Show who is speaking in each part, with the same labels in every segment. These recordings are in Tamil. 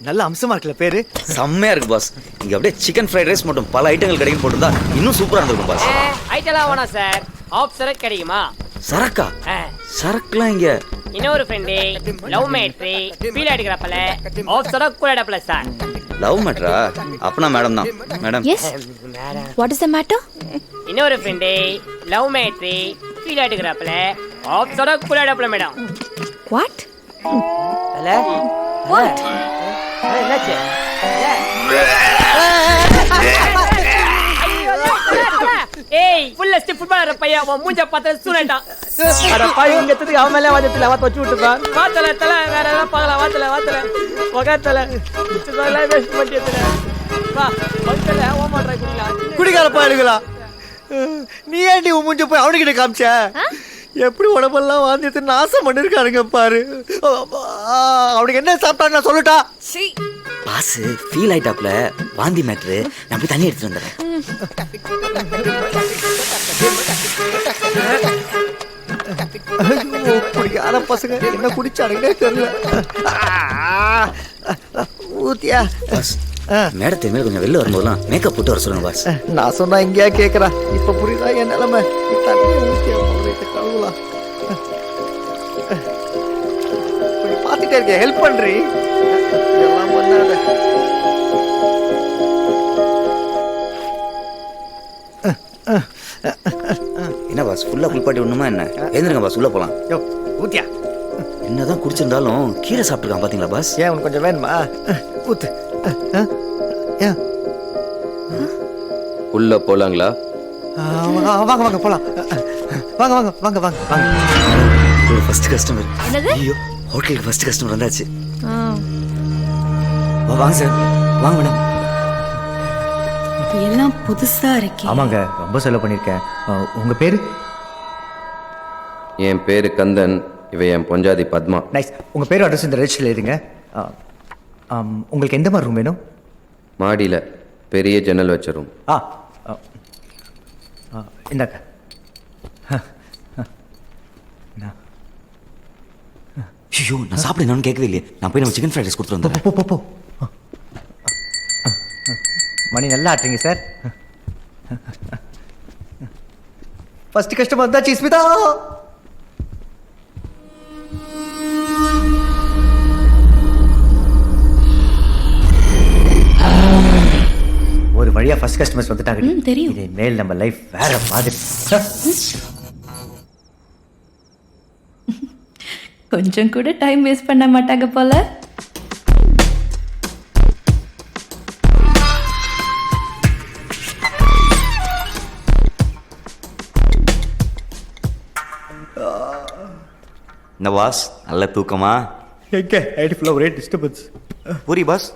Speaker 1: நல்ல அம்சமா இருக்குல்ல பேரு.
Speaker 2: செம்மையா இருக்கு பாஸ். இங்க அப்படியே சிக்கன் ஃப்ரைட் ரைஸ் மட்டும் பல ஐட்டங்கள் கிடைக்கும் போட்டுருந்தா இன்னும் சூப்பரா இருந்திருக்கும் பாஸ்.
Speaker 3: ஐட்டலாம் வேணாம் சார், ஆஃப் சரக்கு கிடைக்குமா?
Speaker 2: சரக்கா? சரக்குலாம் இங்க.
Speaker 3: இன்னொரு ஃப்ரெண்டு லவ் மேட்ரி ஃபீல் அடிக்கிறப்பல ஆஃப் சரக்கு கூட இடப்பல சார்.
Speaker 2: லவ் மேட்டரா? அப்பனா மேடம் தான். Madam.
Speaker 4: Yes. What is the matter?
Speaker 3: இன்னொரு ஃப்ரெண்டு லவ் மேட்ரி ஃபீல் அடிக்கிறப்பல ஆஃப் சரக்கு கூட இடப்பல மேடம்.
Speaker 4: வாட்?
Speaker 3: அல்ல
Speaker 4: வாட்?
Speaker 3: என்னாச்சு? ஏய் ஃபுல்லா ஸ்டெப் ஃபுட்பாலர் பையன் அவன் மூஞ்ச பார்த்தா சூனட்டான். அட பாய் இங்கத்துக்கு அவன் மேல வாதத்துல வாத வச்சு விட்டுப்பா. வாதல தல வேற ஏதாவது பார்க்கலாம். வாதல பகத்தல சுத்தல வேஸ்ட் பண்ணிட்டல. வா வாதல ஓமா ட்ரை பண்ணலாம்.
Speaker 1: குடிகார பாடுகளா, நீ ஏன்டி மூஞ்ச போய் அவனுக்கிட்ட காமிச்ச? எப்படி உடம்பெல்லாம் வாந்தியத்தை நாசம் பண்ணிருக்காருங்க பாரு. அவனுக்கு என்ன சாப்பிட்டான்னு நான் சொல்லட்டா?
Speaker 2: பாஸ் ஃபீல் ஆயிட்டாப்ல, வாந்தி மேட்ரு. நான் போய் தண்ணி எடுத்துட்டு வந்துடுறேன்.
Speaker 1: குடிக்கார பசங்க என்ன குடிச்சானுங்கன்னே தெரியல. ஊத்தியா
Speaker 2: மேடத்தை மேல கொஞ்சம் வெளில வரும்போதெல்லாம் மேக்கப் போட்டு வர சொல்லுங்க பாஸ்.
Speaker 1: நான் சொன்னா இங்கேயா கேட்கறா? இப்ப புரியுதா என் நிலைமை? கழுவலாம் கொஞ்சம் பார்த்துட்டே இருக்கேன், ஹெல்ப் பண்றீ. எல்லாம் பண்ணாத.
Speaker 2: என்ன பாஸ் ஃபுல்லா குளிப்பாட்டி ஒண்ணுமா என்ன? எழுந்திருங்க பாஸ், உள்ள போலாம்.
Speaker 1: யோ ஊத்தியா.
Speaker 2: என்னதான் குடிச்சிருந்தாலும் கீரை சாப்பிட்டுருக்கான் பாத்தீங்களா பாஸ்?
Speaker 1: ஏன் உனக்கு கொஞ்சம் வேணுமா? ஊத்து.
Speaker 5: உள்ள போலாங்களா?
Speaker 1: வாங்க வாங்க போலாம். வாங்க வாங்க வாங்க வாங்க வாங்க.
Speaker 2: First customer.
Speaker 4: என்னது?
Speaker 2: ஐயோ, ஹோட்டலுக்கு ஃபர்ஸ்ட் கஸ்டமர் வந்தாச்சு. வாங்க சார், வாங்க மேடம்.
Speaker 4: எல்லாம் புதுசா இருக்கே.
Speaker 1: ஆமாங்க, ரொம்ப செலவு பண்ணிருக்கேன். உங்க பேரு?
Speaker 5: என் பேரு கந்தன், இவ என் பொஞ்சாதி பத்மா.
Speaker 1: நைஸ். உங்க பேரு அட்ரஸ் இந்த ரெஜிஸ்டர்ல எழுதுங்க. உங்களுக்கு எந்த மாதிரி ரூம் வேணும்?
Speaker 5: மாடியில பெரிய ஜன்னல் வச்ச ரூம்.
Speaker 1: இந்தாக்க.
Speaker 2: ஐயோ, நான் சாப்பிட என்னன்னு கேட்கவே இல்லையே. நான் போய் நம்ம சிக்கன் ஃப்ரைட் ரைஸ் கொடுத்துட்டு வந்தேன்.
Speaker 1: போ போ. மணி நல்லா ஆட்டுறீங்க சார். ஃபர்ஸ்ட் கஸ்டமர் வந்தாச்சு ஸ்மிதா. ஒரு வழியா ஃபர்ஸ்ட் கஸ்டமர்ஸ் வந்துட்டாங்க.
Speaker 4: தெரியும்.
Speaker 1: இதே மேல் நம்ம லைஃப் வேற மாதிரி.
Speaker 4: கொஞ்சம் கூட டைம் வேஸ்ட் பண்ண மாட்டாங்க போல.
Speaker 2: இந்த பாஸ் நல்ல தூக்கமா?
Speaker 1: எங்க ஐடி ஃபுல்லா ஒரே டிஸ்டர்பன்ஸ்.
Speaker 2: பூரி பாஸ்.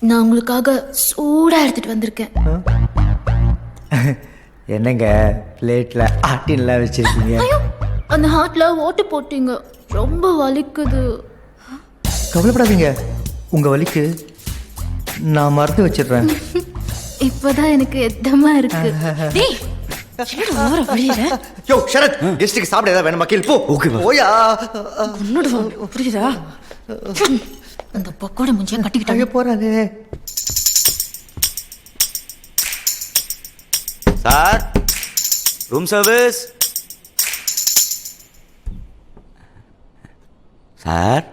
Speaker 4: நான் உங்களுக்காக சூடா எடுத்துட்டு வந்திருக்கேன்.
Speaker 1: என்னங்க பிளேட்ல ஆட்டின்லாம் வச்சிருக்கீங்க?
Speaker 4: அந்த ஹார்ட்ல ஓட்டு போட்டீங்க, ரொம்ப வலிக்குது.
Speaker 1: கவலைப்படாதீங்க, உங்க வலிக்கு நான் மருந்து வச்சிடுறேன்.
Speaker 4: இப்பதான் எனக்கு எத்தமா இருக்கு. டேய் ஓர வழியில.
Speaker 1: யோ ஷரத், கெஸ்ட்டுக்கு சாப்பிட ஏதாவது வேணுமா? கீழ் போ.
Speaker 2: ஓகே பா.
Speaker 1: ஓயா.
Speaker 4: உன்னோட புரியுதா? அந்த பக்கோட முஞ்சிய கட்டிக்கிட்டாங்க.
Speaker 1: போறானே.
Speaker 2: Sir, room service. சார்,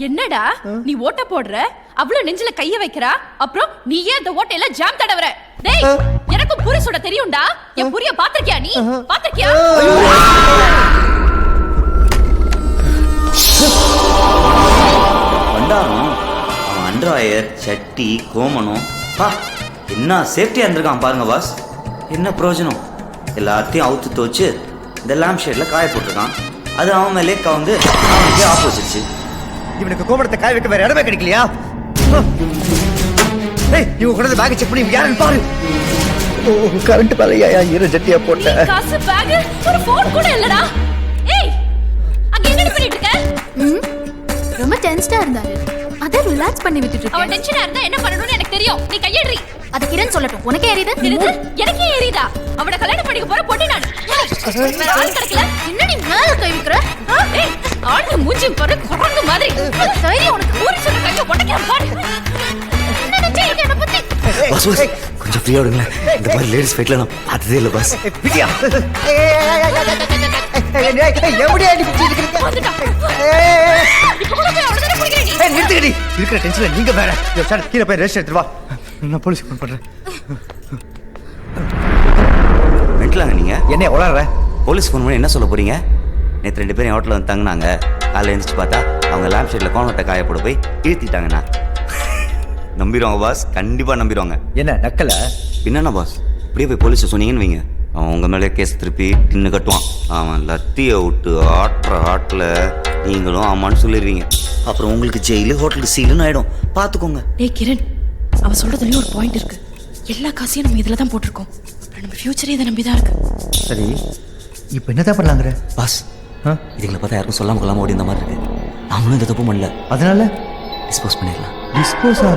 Speaker 6: என்னடா நீ ஓட்ட போடுற, அவ்வளவு நெஞ்சில கைய வைக்கிறா, அப்புறம் நீயே அந்த ஓட்டையில ஜாம் தடவற. டேய், எனக்கும் பூரி சுட தெரியும்டா. என் பூரிய பாத்திருக்கியா? நீ பாத்திருக்கியா?
Speaker 2: வந்தாலும் அவன் அண்டர்வயர், சட்டி, கோமனம் பா என்ன சேஃப்டியா இருந்திருக்கான் பாருங்க பாஸ். என்ன பிரயோஜனம்? எல்லாத்தையும் அவுத்து துவச்சு இந்த லேம்ப் ஷேட்ல காய போட்டிருக்கான். அது அவன் மேலே கவுந்து அவனுக்கே ஆப்போசிட்ச்சு.
Speaker 1: இவனுக்கு கோமணத்தை காய வைக்க வேற இடமே கிடைக்கலையா? இவங்க கூட பேக் செக் பண்ணி யாருன்னு பாரு. கரண்ட் மேலையா ஈர ஜட்டியா போட்ட
Speaker 6: காசு பேக் ஒரு போன் கூட இல்லடா. ஏய் அங்க என்ன பண்ணிட்டு இருக்க?
Speaker 4: ம், ரொம்ப டென்ஸ்டா இருந்தாரு. அத ரிலாக்ஸ் பண்ணி விட்டுட்டு
Speaker 6: அவன்
Speaker 4: இருக்கேன்.
Speaker 6: டென்ஷனா இருந்தா என்ன பண்ணணும்னு எனக்கு தெரியும். நீ கையேறி.
Speaker 4: அத கிரண் சொல்லட்டும். உனக்கே எரியுது?
Speaker 6: என்னது? எனக்கே ஏறிதா? அவன கல்யாணம் பண்ணிக்க போற பொண்ணு நான். வேற ஆள் கிடைக்கல.
Speaker 4: என்ன நீ மேல கை வைக்கிற?
Speaker 6: ஏய் ஆளுங்க மூஞ்சி பாரு குரங்கு மாதிரி. தைரியம் உனக்கு ஊறி சொன்ன கைய உடைக்கிற பாரு. என்ன நினைச்சீங்க என்ன பத்தி?
Speaker 2: பாஸ் பாஸ் கொஞ்சம் ஃப்ரீயா விடுங்களேன். இந்த மாதிரி லேடிஸ் ஃபைட்ல நான் பார்த்ததே இல்லை பாஸ்.
Speaker 1: விஜயா எப்படியா நீ பிடிச்சிட்டு இருக்கீங்க?
Speaker 6: வந்துட்டா. இப்போ கூட போய் அவளை தானே பிடிக்கிற நீ.
Speaker 1: நிறுத்துக்கடி இருக்கிற டென்ஷன்ல நீங்க வேற. சார் கீழே போய் ரெஸ்ட் எடுத்துட்டு வா. நான் போலீஸ் ஃபோன் பண்றேன்.
Speaker 2: மென்டலாங்க நீங்க?
Speaker 1: என்ன உளற?
Speaker 2: போலீஸ் ஃபோன் பண்ணி என்ன சொல்ல போறீங்க? நேற்று 2 பேரும் ஹோட்டலில் வந்து தங்கினாங்க. காலையில் எழுந்துச்சு பார்த்தா அவங்க லேம்ப் ஷேட்ல கோணத்தை காய போட போய் இழுத்திட்டாங்கண்ணா. நம்பிடுவாங்க பாஸ், கண்டிப்பா நம்பிடுவாங்க.
Speaker 1: என்ன நக்கல?
Speaker 2: என்னண்ணா பாஸ் இப்படியே போய் போலீஸை சொன்னீங்கன்னு வைங்க, அவன் உங்க மேலே கேஸ் திருப்பி தின்னு கட்டுவான். அவன் லத்தியை விட்டு ஆட்டுற ஆட்டில் நீங்களும் ஆமான்னு சொல்லிடுவீங்க. அப்புறம் உங்களுக்கு ஜெயிலு ஹோட்டலுக்கு சீலுன்னு ஆயிடும். பார்த்துக்கோங்க.
Speaker 6: டேய் கிரண், அவ சொல்றதுலயும் ஒரு பாயிண்ட் இருக்கு. எல்லா காசையும் நம்ம இதுல தான் போட்டிருக்கோம். அப்புறம் நம்ம ஃபியூச்சரே இதை நம்பி தான் இருக்கு.
Speaker 1: சரி இப்போ என்னதான் பண்ணலாங்கிற?
Speaker 2: பாஸ் இதுங்களை பார்த்தா யாருக்கும் சொல்லாம கொள்ளாம ஓடி இந்த மாதிரி இருக்கு. நாமளும் இந்த தப்பு பண்ணல,
Speaker 1: அதனால
Speaker 2: டிஸ்போஸ் பண்ணிடலாம்.
Speaker 1: டிஸ்போஸா?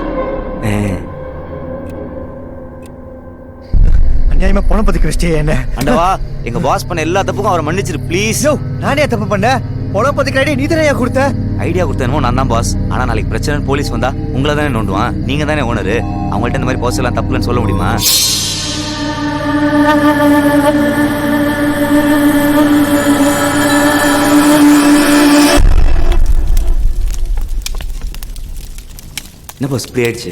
Speaker 1: அநியாயமா பணம் பத்தி கிறிஸ்டியே என்ன?
Speaker 2: அண்டவா எங்க பாஸ் பண்ண எல்லா தப்புக்கும் அவரை மன்னிச்சிரு ப்ளீஸ்.
Speaker 1: யோ நானே தப்பு பண்ணேன். பணம் பத்தி ஐடியா நீ தானே கொடுத்த?
Speaker 2: ஐடியா கொடுத்தனமோ நான் தான் பாஸ். ஆனா நாளைக்கு பிரச்சனை போலீஸ் வந்தா உங்களை தானே நோண்டுவான். நீங்க தானே ஓனரு. அவங்கள்ட்ட இந்த மாதிரி பாஸ் எல்லாம் தப்புலன்னு சொல்ல முடியுமா? என்ன பாஸ் இப்படி ஆயிடுச்சு?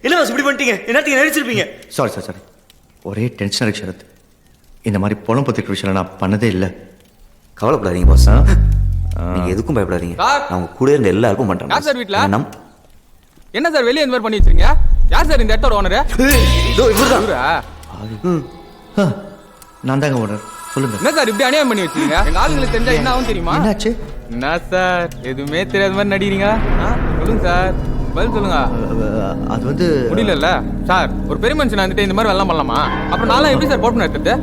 Speaker 2: என்ன பாஸ் இப்படி பண்ணிட்டீங்க? என்னத்துக்கு நடிச்சிருப்பீங்க?
Speaker 1: சாரி ஒரே டென்ஷன் இருக்கு சரத். இந்த மாதிரி பணம் பத்தி விஷயம் நான் பண்ணதே இல்லை.
Speaker 2: கவலைப்படாதீங்க பாஸ். நீங்க எதுக்கும் பயப்படாதீங்க. நான் உங்க கூட இருந்த எல்லாருக்கும் பண்றேன்.
Speaker 7: யார் சார் வீட்ல?
Speaker 2: நம்
Speaker 7: என்ன சார் வெளியே இந்த மாதிரி பண்ணி வச்சிருக்கீங்க? யார் சார் இந்த இடத்தோட ஓனரு?
Speaker 1: நான் தாங்க ஓனர். சொல்லுங்க.
Speaker 7: என்ன சார் இப்படி அநியாயம் பண்ணி வச்சிருக்கீங்க? எங்க ஆளுங்களுக்கு தெரிஞ்சா என்ன ஆகும் தெரியுமா?
Speaker 1: என்னாச்சு?
Speaker 7: என்ன சார் எதுவுமே தெரியாத மாதிரி நடிக்கிறீங்க? சொல்லுங்க சார், பதில் சொல்லுங்க.
Speaker 1: அது வந்து
Speaker 7: முடியல சார். ஒரு பெரிய மனுஷன் வந்துட்டு இந்த மாதிரி வெள்ளம் பண்ணலாமா? அப்புறம் நான்லாம் எப்படி சார் போட்டு எடுத்துட்டு?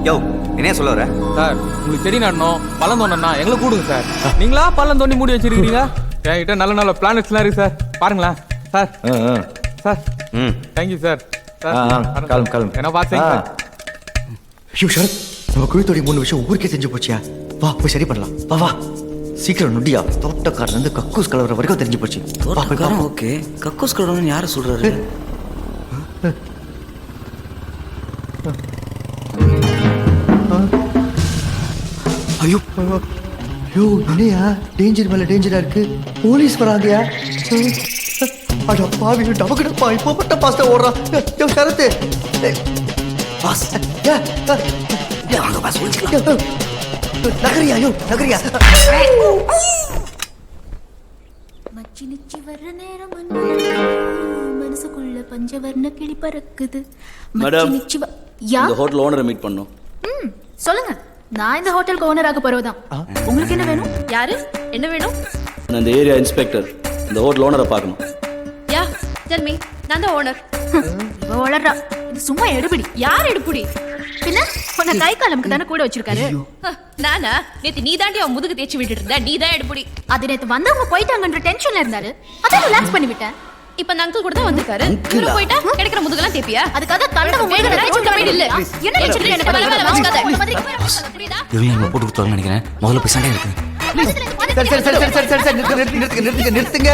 Speaker 2: யோ என்ன சொல்ல வர?
Speaker 7: சார் உங்களுக்கு செடி நடணும், பள்ளம் தோண்டனா எங்களை கூடுங்க சார். நீங்களா பள்ளம் தோண்டி மூடி வச்சிருக்கீங்க? என்கிட்ட நல்ல நல்ல பிளானட்ஸ்லாம் இருக்கு சார், பாருங்களேன் சார். Sir thank you sir.
Speaker 1: கிளம்பு.
Speaker 7: என்ன பார்த்தீங்க?
Speaker 1: ஐயோ சரத், நம்ம குழுத்தோடி 3 விஷயம் ஊருக்கே தெரிஞ்சு போச்சியா? வா போய் சரி பண்ணலாம். வா வா சீக்கிரம் நொடியா. தோட்டக்காரன் வந்து கக்கூஸ் கலவர வரைக்கும் தெரிஞ்சு போச்சு.
Speaker 2: தோட்டக்காரன் ஓகே, கக்கூஸ் கலவரன்னு யாரை சொல்றாரு?
Speaker 1: ஐயோ ஐயோ என்னையா டேஞ்சர் மேல டேஞ்சரா இருக்கு. போலீஸ் வராங்கயா. அட பாவி டபக்குடப்பா இப்போ பட்ட பாஸ்டா ஓடுறான். யோ சரத்
Speaker 2: பாஸ் வாங்க பாஸ் ஒளிச்சுக்கலாம்.
Speaker 1: நகரியா யோ நகரியா.
Speaker 4: மச்சி நிச்சி வர்ற நேரம் மனசுக்குள்ள பஞ்சவர்ண கிளி பறக்குது.
Speaker 8: மேடம்,
Speaker 4: நிச்சி யா
Speaker 8: இந்த ஹோட்டல் ஓனரை மீட் பண்ணோம்.
Speaker 4: சொல்லுங்க. நான் இந்த ஹோட்டலுக்கு ஓனராக போறவதான். உங்களுக்கு என்ன வேணும்?
Speaker 6: யாரு? என்ன வேணும்?
Speaker 8: நான் இந்த ஏரியா இன்ஸ்பெக்டர். இந்த ஹோட்டல் ஓனரை பார்க்கணும்.
Speaker 6: யா டெல் மீ. நான் தான் ஓனர்.
Speaker 4: இவ வளர்றா. இது சும்மா எடுபிடி.
Speaker 6: யார் எடுப்புடி?
Speaker 4: பின்ன உன்னை கை காலமுக்கு தானே கூட வச்சிருக்காரு.
Speaker 6: நானா? நேத்து நீ தாண்டி அவன் முதுகு தேய்ச்சி விட்டுட்டு இருந்த. நீ தான் எடுப்புடி.
Speaker 4: அது நேத்து வந்தவங்க போயிட்டாங்கன்ற டென்ஷன்ல இருந்தாரு. அதான் ரிலாக்ஸ் பண்ணி விட்டேன்.
Speaker 6: இப்ப அந்த அங்கிள் கூட தான் வந்திருக்காரு. உள்ள போயிட்டா கிடைக்கிற முதுகெல்லாம் தேப்பியா?
Speaker 4: அதுக்காக கண்டவங்க
Speaker 6: வேற நினைச்சுக்க போய் இல்ல.
Speaker 4: என்ன நினைச்சிட்டு
Speaker 6: எனக்கு மேல மேல வச்சுக்காத. இந்த மாதிரி புரியுதா?
Speaker 2: இவங்க நம்ம போட்டு கொடுத்தாங்கன்னு நினைக்கிறேன். முதல்ல போய் சண்டை இருக்கு.
Speaker 1: சரி நிறுத்துங்க.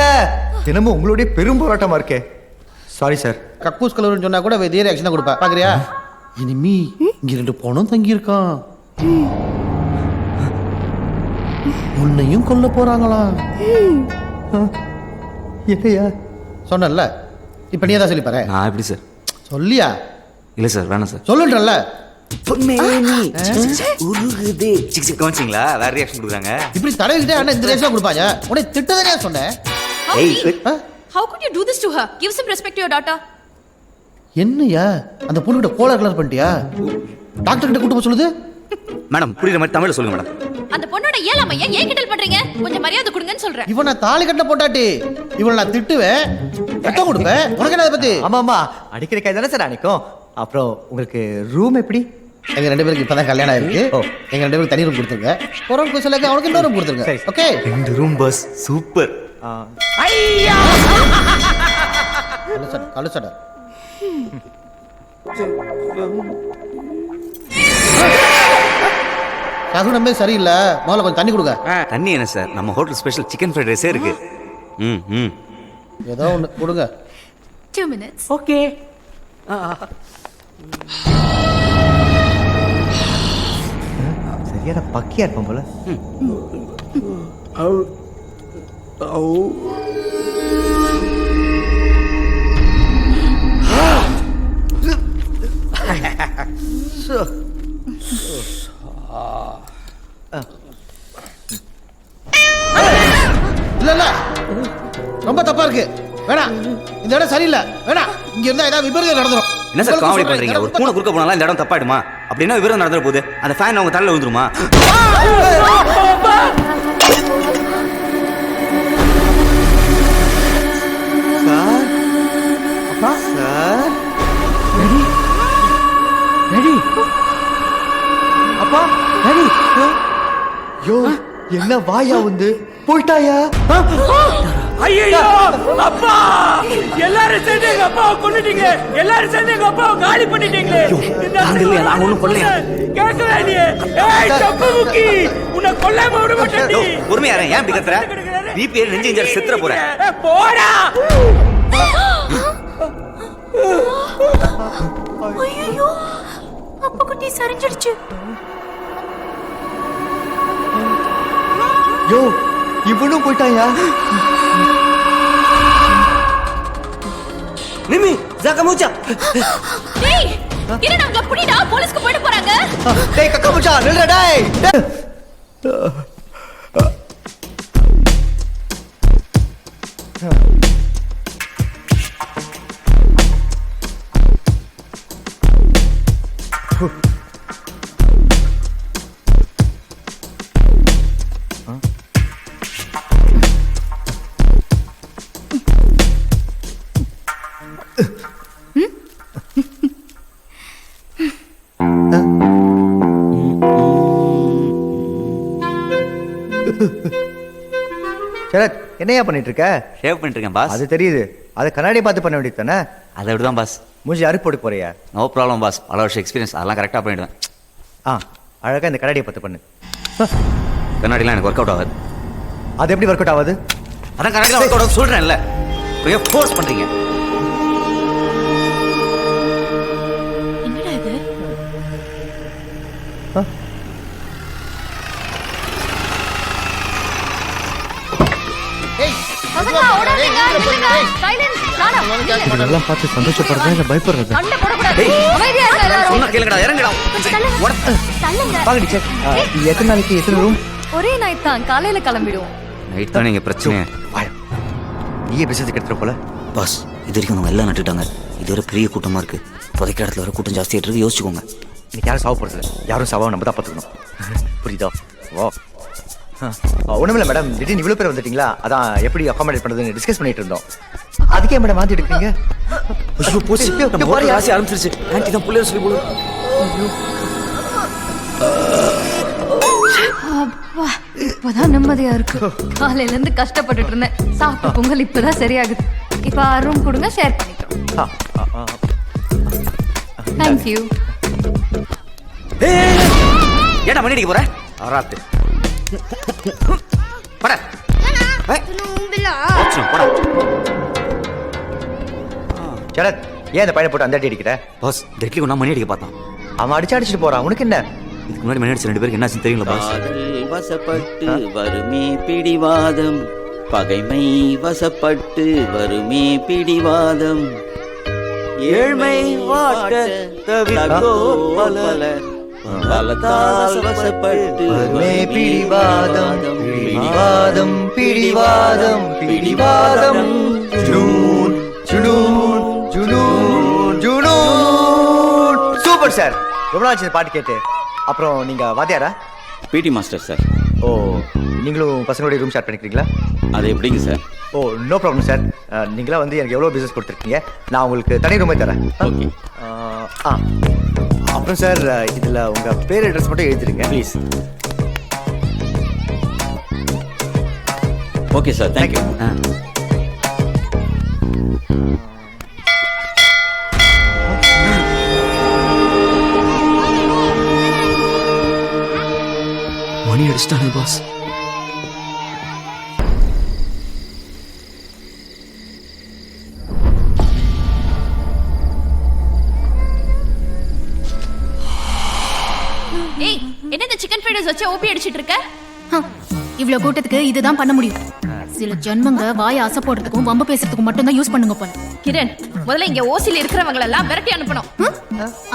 Speaker 1: தினமும் உங்களுடைய பெரும் போராட்டமா இருக்கே. Sorry sir.
Speaker 9: கக்கூஸ் கலவரன்னு சொன்னா கூட இதே ரியாக்ஷன் தான் கொடுப்பா. பாக்குறியா? இனிமே இங்க 2 பணம் தங்கி இருக்கான். உன்னையும் கொல்ல போறாங்களா?
Speaker 1: என்னையா
Speaker 9: சொன்னல. இப்ப நீ தான் சொல்லி பாரு.
Speaker 2: நான் எப்படி சார்?
Speaker 9: சொல்லியா?
Speaker 2: இல்ல சார் வேணாம் சார்.
Speaker 9: சொல்லுன்றல.
Speaker 2: கவனிச்சிங்களா? வேற ரியாக்ஷன் கொடுக்குறாங்க.
Speaker 9: இப்படி தடவிக்கிட்டே அண்ணா இந்த ரியாக்ஷன் கொடுப்பாங்க. உடனே திட்டதானே சொன்னேன்.
Speaker 6: How could you do this to her? Give some respect to your daughter.
Speaker 9: என்னையா அந்த பொண்ணுகிட்ட கோலர் கலர் பண்ணிட்டியா? டாக்டர் கிட்ட கூட்டு போக சொல்லுது.
Speaker 2: மேடம் புரியுற மாதிரி தமிழ்ல சொல்லுங்க மேடம்.
Speaker 6: அந்த பொண்ணோட ஏழாமையா ஏன் கிண்டல் பண்ற? பண்றீங்க? கொஞ்சம் மரியாதை கொடுங்கன்னு சொல்றேன்.
Speaker 9: இவன் நான் தாலி கட்ட போட்டாட்டி இவனை நான் திட்டுவேன், ரத்தம் கொடுப்பேன். உனக்கு என்ன அதை பத்தி?
Speaker 1: ஆமாம்மா, அடிக்கிற கை தானே சார் அடிக்கும். அப்புறம் உங்களுக்கு ரூம் எப்படி?
Speaker 9: எங்க 2 பேருக்கு இப்பதான் கல்யாணம் ஆயிருக்கு. எங்க 2 பேருக்கு தனி ரூம் கொடுத்துருங்க. போறவங்க போய் சொல்லுங்க, அவனுக்கு இன்னொரு ரூம் கொடுத்துருங்க. ஓகே?
Speaker 1: 2 room bus super.
Speaker 3: ஐயா
Speaker 9: கழுசட சகுனமே சரியில்லை. முதல்ல கொஞ்சம் தண்ணி கொடுங்க.
Speaker 2: தண்ணி என்ன சார், நம்ம ஹோட்டல் ஸ்பெஷல் சிக்கன் ஃப்ரைட் ரைஸே இருக்கு.
Speaker 9: ஏதோ ஒன்று கொடுங்க.
Speaker 4: 2 minutes.
Speaker 3: ஓகே.
Speaker 1: சரியான பக்கியா இருப்போம் போல.
Speaker 9: இல்ல இல்ல, ரொம்ப தப்பா இருக்கு. வேணாம், இந்த இடம் சரியில்லை. வேணாம், இங்க இருந்தா ஏதாவது விபரீதம் நடந்துரும்.
Speaker 2: என்ன சார் காமெடி பண்றீங்க? ஒரு பூனை குறுக்க போனாலும் இந்த இடம் தப்பாயிடுமா? அப்படின்னா விவரம் நடந்துற போகுது. அந்த ஃபேன் அவங்க தலையில விழுந்துருமா?
Speaker 1: சார், அப்பா சார், ரெடி அப்பா, ரெடி. யோ, என்ன வாயா வந்து போயிட்டாயா?
Speaker 3: ஐயோ அப்பா, எல்லாரும் சேர்ந்து எங்க அப்பாவை கொன்னுட்டீங்க. எல்லாரும் சேர்ந்து எங்க அப்பாவை காலி பண்ணிட்டீங்களே.
Speaker 2: நாங்க ஒண்ணும் கொல்லையா?
Speaker 3: கேட்கவே இல்லையே. ஏய் தப்பு முக்கி, உன்னை கொல்லாம விட மாட்டேன்.
Speaker 2: பொறுமையா இரு, ஏன் இப்படி கத்துற? பிபி நெஞ்சு இன்ஜர் செத்துற போற.
Speaker 3: போடா.
Speaker 4: ஐயோ, அப்பா குட்டி சரிஞ்சிடுச்சு.
Speaker 1: யோ, இவனும் போயிட்டாயா?
Speaker 2: மிமி ஜாகமுச்சா.
Speaker 6: டேய், என்ன நம்மள புடிடா, போலீஸ்க்கு போயிட போறாங்க.
Speaker 1: டேய் கக்கா முச்சா, நில்லுடா டேய். சரத், என்னையா பண்ணிட்டு இருக்க?
Speaker 2: ஷேவ் பண்ணிட்டு இருக்கேன் பாஸ்.
Speaker 1: அது தெரியுது. அது கண்ணாடியை பார்த்து பண்ண வேண்டியது தானே?
Speaker 2: அதை விடுதான் பாஸ்.
Speaker 1: மூஞ்சி அறுப்பு போட்டு போறியா?
Speaker 2: நோ ப்ராப்ளம் பாஸ், பல வருஷம் எக்ஸ்பீரியன்ஸ், அதெல்லாம் கரெக்டாக பண்ணிடுவேன்.
Speaker 1: அழகா இந்த கண்ணாடியை பார்த்து பண்ணு.
Speaker 2: கண்ணாடிலாம் எனக்கு ஒர்க் அவுட் ஆகாது.
Speaker 1: அது எப்படி ஒர்க் அவுட் ஆகுது?
Speaker 2: அதான் கண்ணாடிலாம் ஒர்க் அவுட் ஆகுது சொல்கிறேன்ல, ஃபோர்ஸ் பண்ணுறீங்க.
Speaker 6: என்னடா இது? பசங்க ஓடாதீங்க, நில்லுங்க. சைலன்ஸ். நானா
Speaker 1: இதெல்லாம் பார்த்து சந்தோஷப்படுறதா இல்ல பயப்படுறதா?
Speaker 6: சண்டை போடக்கூடாது. அமைதியா இருங்க எல்லாரும்.
Speaker 2: சொன்னா கேளுங்கடா, இறங்குடா.
Speaker 6: தள்ளுங்க.
Speaker 1: வாங்க டீச்சர். எத்தனை நாளைக்கு எத்தனை ரூம்?
Speaker 6: ஒரே நைட் தான், காலையில கிளம்பிடுவோம்.
Speaker 2: நைட் தானே இங்கே பிரச்சனை.
Speaker 1: நீயே பிசினஸ் எடுத்துற போல.
Speaker 2: பாஸ், இது வரைக்கும் நம்ம எல்லாம் நட்டுட்டாங்க. இது ஒரு பெரிய கூட்டமாக இருக்குது. புதைக்க இடத்துல வர கூட்டம் ஜாஸ்தியாக இருக்கு, யோசிச்சுக்கோங்க.
Speaker 1: இன்னைக்கு யாரும் சாவ போறதில்ல. யாரும் சாவா நம்ம தான் பார்த்துக்கணும். புரியுதா? வா. ஒண்ணுமில்ல மேடம், திடீர்னு இவ்வளோ பேர் வந்துட்டீங்களா, அதான் எப்படி அகாமடேட் பண்ணுறதுன்னு டிஸ்கஸ் பண்ணிட்டு இருந்தோம். அதுக்கே மேடம் மாற்றி எடுக்கிறீங்க.
Speaker 2: ராசி ஆரம்பிச்சிருச்சு. ஆன்டி தான் பிள்ளைய சொல்லி போடு.
Speaker 6: அப்பா, இப்பதான் நிம்மதியா இருக்கு. காலையில இருந்து கஷ்டப்பட்டுட்டு இருந்தேன். சாப்பிட்ட பொங்கல் இப்பதான் சரியாகுது. இப்ப ரூம் கொடுங்க, ஷேர் பண்ணிக்கிறோம். தேங்க்யூ.
Speaker 2: ஏடா மணி அடிக்க போற? ஆராத்து பட.
Speaker 1: சரத், ஏன் அந்த பையனை போட்டு அந்த அடி அடிக்கிற?
Speaker 2: பாஸ், டெட்லி கொண்டா மணி அடிக்க பார்த்தான்.
Speaker 1: அவன் அடிச்சுட்டு போறான், உனக்கு என்ன?
Speaker 2: இதுக்கு முன்னாடி மணி அடிச்ச 2 பேருக்கு என்ன ஆச்சுன்னு தெரியுங்களா பாஸ்?
Speaker 10: வசப்பட்டு வருமே பிடிவாதம், பகைமை வசப்பட்டு வருமே பிடிவாதம்,
Speaker 2: ஏழ்மை வாட்ட தவிர்த்தோர் பலர்
Speaker 10: பலத்தால் வசப்பட்டு
Speaker 1: வருமே பிடிவாதம், பிடிவாதம், பிடிவாதம், பிடிவாதம். ஜுனூன், ஜுனூன், ஜுனூன், ஜுனூன். Super sir. ரொம்ப நாள் ஆச்சு பாட்டு கேட்டு. அப்புறம் நீங்க வாத்தியாரா?
Speaker 10: PT master sir.
Speaker 1: ஓ நீங்களும் பசங்களுடைய ரூம் ஷேர் பண்ணிக்கிறீங்களா?
Speaker 10: அது எப்படிங்க sir?
Speaker 1: Oh no problem sir. நீங்களா வந்து எனக்கு எவ்வளோ பிஸ்னஸ் கொடுத்துருக்கீங்க, நான் உங்களுக்கு தனி ரூமே தரேன்.
Speaker 10: ஓகே.
Speaker 1: அப்புறம் சார் இதில் உங்கள் பேர் அட்ரஸ் மட்டும் எழுதிருங்க ப்ளீஸ்.
Speaker 10: Okay sir, thank you.
Speaker 8: மணி அடிச்சிட்டானே பாஸ்.
Speaker 6: ஏய், என்ன இந்த சிக்கன் ஃப்ரைட் ரைஸ் வச்சு ஓபி அடிச்சிட்டு இருக்க?
Speaker 4: இவ்ளோ கூட்டத்துக்கு இதுதான் பண்ண முடியும். சில ஜென்மங்க வாய் அசை போடுறதுக்கும் வம்பு பேசுறதுக்கும் மட்டும் தான் யூஸ் பண்ணுங்க போல.
Speaker 6: கிரண், முதல்ல இங்க ஓசில இருக்கிறவங்க எல்லாம் விரட்டி அனுப்பணும்.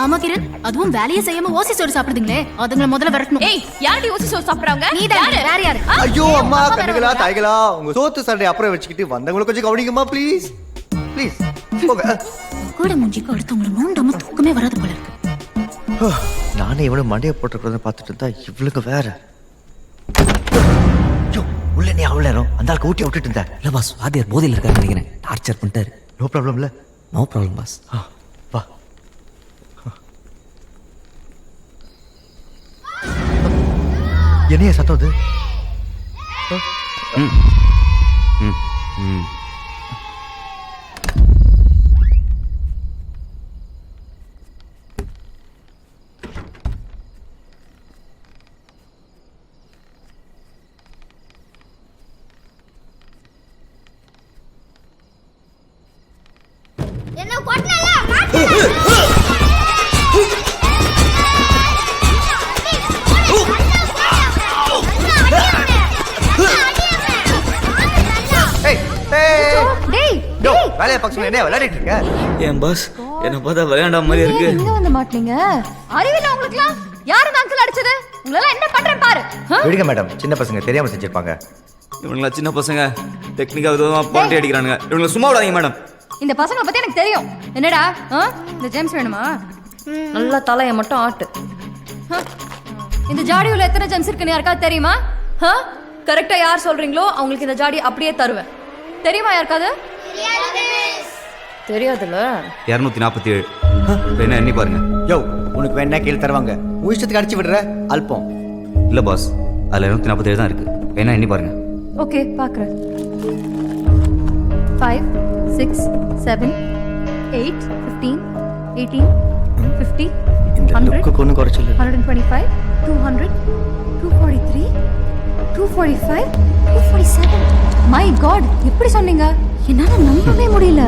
Speaker 4: ஆமா கிரண், அதுவும் வேலையை செய்யாம ஓசி சோறு சாப்பிடுதுங்களே, அதுங்களை முதல்ல விரட்டணும்.
Speaker 6: ஏய், யாரடி ஓசி சோறு சாப்பிடுறாங்க?
Speaker 4: நீதான், வேற யாரு?
Speaker 1: ஐயோ அம்மா, கண்ணுகளா தாய்களா, உங்க சோத்து சண்டை அப்புறம் வச்சுக்கிட்டு வந்தவங்களை கொஞ்சம் கவனிங்கம்மா ப்ளீஸ் ப்ளீஸ்.
Speaker 4: கூட மூஞ்சிக்கு அடுத்தவங்களை நோண்டாம தூக்கமே வராது போல இருக்கு.
Speaker 1: நானே இவனும் மண்டையை போட்டுக்கிறத பார்த்துட்டு இருந்தா இவளுக்கு வேற. உள்ள நீ அவ்வளோ நேரம் அந்த ஆளுக்கு ஊட்டி விட்டுட்டு இருந்தேன்.
Speaker 11: இல்லை பாஸ், வாத்தியார் போதையில் இருக்காருன்னு நினைக்கிறேன். டார்ச்சர் பண்ணிட்டாரு.
Speaker 1: நோ ப்ராப்ளம்ல.
Speaker 11: No problem boss.
Speaker 1: வா. என்னைய சத்தம் அது? வேலையை பக்கம் என்ன விளையாடிட்டு இருக்க?
Speaker 10: ஏன் பாஸ், என்ன பார்த்தா விளையாண்ட மாதிரி இருக்கு.
Speaker 6: இங்க வந்து மாட்டீங்க. அறிவில்லை உங்களுக்குலாம்? யாரு அங்கிள் அடிச்சது? உங்களெல்லாம் என்ன பண்றேன் பாரு.
Speaker 1: விடுங்க மேடம், சின்ன பசங்க தெரியாம செஞ்சிருப்பாங்க.
Speaker 2: இவங்களா சின்ன பசங்க டெக்னிக்கா விதமா பாண்டி அடிக்கிறானுங்க. இவங்களை சும்மா விடாதீங்க மேடம்.
Speaker 6: இந்த பசங்களை பத்தி எனக்கு தெரியும். என்னடா இந்த ஜேம்ஸ் வேணுமா? நல்லா தலையை மட்டும் ஆட்டு. இந்த ஜாடியுள்ள எத்தனை ஜேம்ஸ் இருக்குன்னு யாருக்காவது தெரியுமா? கரெக்டா யார் சொல்றீங்களோ அவங்களுக்கு இந்த ஜாடி அப்படியே தருவேன். தெரியுமா யாருக்காவது? தெரியாதுல்ல.
Speaker 2: 247 வேணா எண்ணி பாருங்க.
Speaker 1: யோ, உனக்கு வேணா கீழே தருவாங்க, உன் இஷ்டத்துக்கு அடிச்சு விடுற அல்பம்.
Speaker 2: இல்ல பாஸ், அதுல 247 தான் இருக்கு. வேணா எண்ணி பாருங்க.
Speaker 6: ஓகே, பாக்குறேன். 5 6 7 8 15 18 50
Speaker 1: இந்த லுக்கு ஒன்றும் குறைச்சல.
Speaker 6: 125 200 243 245 247. மை காட், எப்படி சொன்னீங்க? என்னால நம்பவே முடியல.